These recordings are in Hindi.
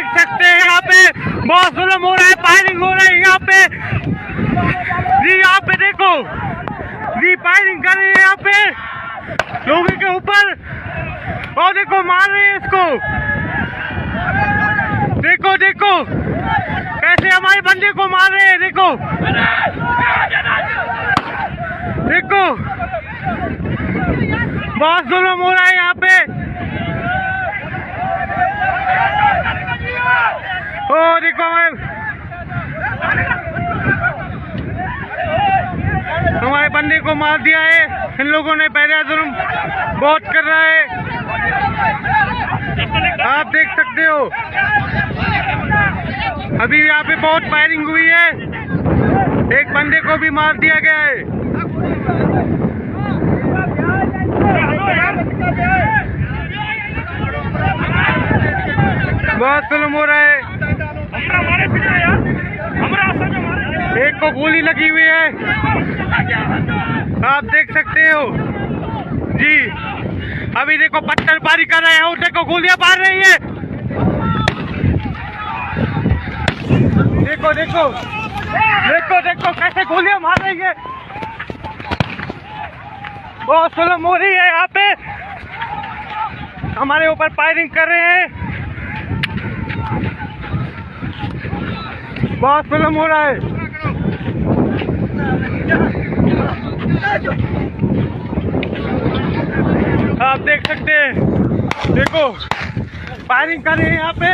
देख सकते हैं यहाँ पे बहुत जुल्म हो रहा है, फायरिंग हो रहा है यहाँ पे जी। यहाँ पे देखो जी फायरिंग कर रही है यहाँ पे लोगों के ऊपर और देखो मार रहे हैं इसको। देखो देखो कैसे हमारे बंदे को मार रहे हैं। देखो देखो बहुत जुल्म हो रहा है यहाँ पे। ओ देखो हमारे बंदे को मार दिया है इन लोगों ने। पहले जुल्म बहुत कर रहा है, आप देख सकते हो। अभी यहाँ पे बहुत फायरिंग हुई है, एक बंदे को भी मार दिया गया है। बहुत जुल्म हो रहा है, एक को गोली लगी हुई है, आप देख सकते हो जी। अभी देखो पत्थरबाजी कर रहे हैं, उसे को गोलियां मार रही है। देखो देखो देखो देखो कैसे गोलियां मार रही है, बहुत जुल्म हो रही है यहाँ पे। हमारे ऊपर फायरिंग कर रहे हैं, बहुत जुल्म हो रहा है। आप देख सकते हैं, देखो फायरिंग कर रहे हैं यहाँ पे।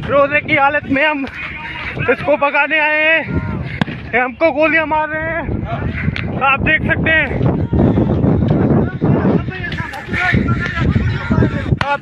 रोजे की हालत में हम इसको भगाने आए हैं, हमको गोलियां मार रहे हैं, आप देख सकते हैं। आप